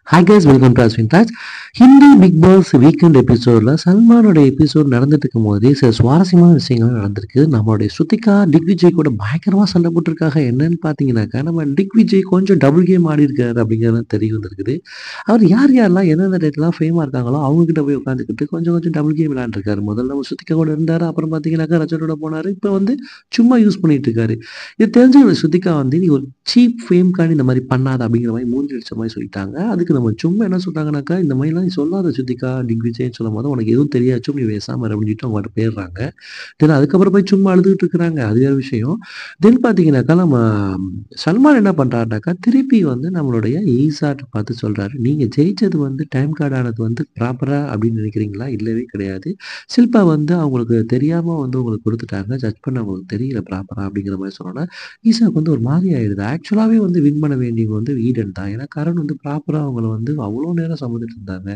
Hi guys, welcome to Ashwin talks. Hindi Bigg Boss weekend எபிசோடில் சல்மானோட episode நடந்துட்டு இருக்கும் போதே சில சுவாரஸ்யமான விஷயங்கள் நடந்திருக்கு. நம்மளுடைய ஸ்ருதிகா திக்விஜய் கூட பயங்கரமாக சண்டை போட்டிருக்காங்க. என்னன்னு பார்த்தீங்கன்னாக்கா, நம்ம திக்விஜய் கொஞ்சம் டபுள் கேம் ஆடி இருக்காரு அப்படிங்கிறது தெரிய வந்திருக்குது. அவர் யார் யாரெல்லாம் எந்தெந்த டேட்லாம் ஃபேமாக இருக்காங்களோ அவங்ககிட்ட போய் உட்காந்துக்கிட்டு கொஞ்சம் கொஞ்சம் டபுள் கேம் விளையாண்டுருக்காரு. முதல்ல நம்ம ஸ்ருதிகா கூட இருந்தார், அப்புறம் பார்த்தீங்கன்னாக்கா ரஜனோட போனார். இப்போ வந்து சும்மா யூஸ் பண்ணிட்டு இருக்காரு. இது தெரிஞ்ச ஸ்ருதிகா வந்து நீ ஒரு சீப் ஃபேம்க்காண்டி இந்த மாதிரி பண்ணாத அப்படிங்கிற மாதிரி மூஞ்சி அடிச்ச மாதிரி சொல்லிட்டாங்க. அதுக்கு நம்ம சும்மா என்ன சொல்றாங்கனாக்கா, இந்த மாதிரிலாம் நீ சொல்லாத ஸ்ருதிகா, திக்விஜய்ன்னு சொல்லும்போது உனக்கு எதுவும் தெரியாது சும், நீ பேசாம இரு அப்படின்ட்டு அவங்ககிட்ட போயிடுறாங்க. தென் அதுக்கப்புறம் போய் சும்மா அழுதுகிட்டு இருக்கிறாங்க. அது வேற விஷயம். தென் பார்த்தீங்கன்னாக்கா, நம்ம சல்மான் என்ன பண்றாருனாக்கா, திருப்பி வந்து நம்மளுடைய ஈசாட்ட பார்த்து சொல்றாரு, நீங்க ஜெயிச்சது வந்து டைம் கார்டு ஆனது வந்து ப்ராப்பரா அப்படின்னு நினைக்கிறீங்களா? இல்லவே கிடையாது. ஷில்பா வந்து அவங்களுக்கு தெரியாம வந்து உங்களுக்கு குடுத்துட்டாங்க. ஜட்ஜ் பண்ண அவங்களுக்கு தெரியல ப்ராப்பரா அப்படிங்கிற மாரி சொன்னோனே, ஈசாக்கு வந்து ஒரு மாரி ஆயிடுது. ஆக்சுவலாவே வந்து வின் பண்ண வேண்டியவங்க வந்து ஈடன் தான். ஏன்னா கரண் வந்து ப்ராப்பரா அவங்கள வந்து அவ்வளோ நேரம் சுமந்துட்டு இருந்தாங்க.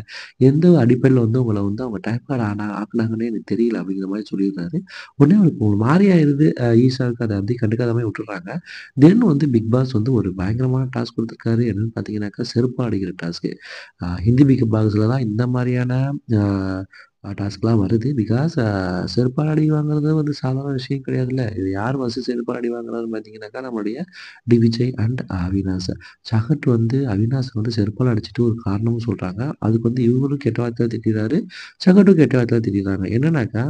எந்த அடிப்படையில வந்து உங்கள வந்து அவங்க டைம் கார்டு ஆக்குனாங்கன்னே எனக்கு தெரியல அப்படிங்கிற மாரி சொல்லியிருந்தாரு. உடனே அவருக்கு ஒரு மாரி ஆயிருது. ஈசாவுக்கு அத வந்து கண்டுக்காத மாரி விட்டுர்றாங்க. தென் வந்து பிக் பாஸ் வந்து ஒரு பயங்கரமான டாஸ்க் குடுத்துருக்காரு. என்னன்னு பார்த்தீங்கன்னாக்கா, செருப்பு அடிக்கிற டாஸ்க்கு. ஹிந்தி பிக் பாஸ்ல தான் இந்த மாரியான அ டாஸ்க்லாம் வருது. பிகாஸ் செருப்பால அடி வாங்குறது வந்து சாதாரண விஷயம் கிடையாதுல்ல. இது யார் ஃபர்ஸ்ட்டு செருப்பால அடி வாங்குறாருன்னு பார்த்தீங்கன்னாக்கா, நம்மளுடைய விஜய் அண்ட் அவினாஷ். சகட் வந்து அவினாஷ வந்து செருப்பால அடிச்சுட்டு ஒரு காரணமும் சொல்றாங்க. அதுக்கு வந்து இவரும் கெட்ட வார்த்தையில திட்டிறாரு. சகட்டும் கெட்ட வார்த்தையில திட்டிறாங்க. என்னன்னாக்கா,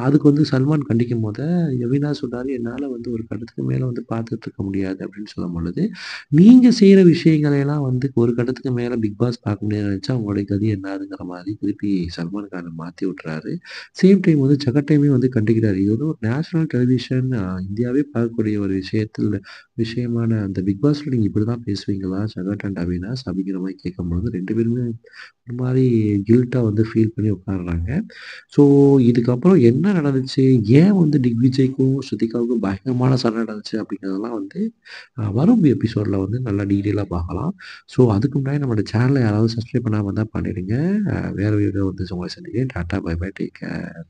அதுக்கு வந்து சல்மான் கண்டிக்கும்போது அவினாஷ் சொல்றாரு, "என்னால வந்து ஒரு கட்டத்துக்கு மேல வந்து பார்த்துட்டு இருக்க முடியாது" அப்படின்னு சொல்லும்பொழுது, நீங்க செய்ற விஷயங்களை எல்லாம் வந்து ஒரு கட்டத்துக்கு மேல பிக் பாஸ் பார்க்க முடியாதுன்னு நினைச்சா உங்களுடைய கதி என்னாதுங்கிற மாரி திருப்பி சல்மான் கான மாத்தி விட்டுறாரு. சேம் டைம் வந்து ஜகத்தையுமே வந்து கண்டிக்கிறாரு. இது வந்து ஒரு நேஷனல் டெலிவிஷன், இந்தியாவே பார்க்கக்கூடிய ஒரு விஷயமான அந்த பிக் பாஸ்ல நீங்க இப்படிதான் பேசுவீங்களா? ஜகத் அண்ட் அவினாஷ் அப்படிங்கிற மாரி கேட்கும்பொழுது 2 பேருமே ஒரு மாரி கில்ட்டா வந்து ஃபீல் பண்ணி உட்கார்றாங்க. ஸோ இதுக்கப்புறம் என்ன நடந்துச்சு? ஏன் வந்து திக்விஜய்க்கும், ஸ்ருதிகாவுக்கும் பயங்கரமான சண்டை நடந்துச்சு அப்படிங்கிறதெல்லாம் வந்து வரும் எபிசோட்ல வந்து நல்லா டீட்டெயிலா பார்க்கலாம். ஸோ அதுக்கு முன்னாடி நம்மளோட சேனல யாராவது சப்ஸ்கிரைப் பண்ணாம இருந்தா பண்ணிடுங்க. வேற வீடியோ வந்து உங்கள சந்திக்கிறேன். Tata, bye bye, take care.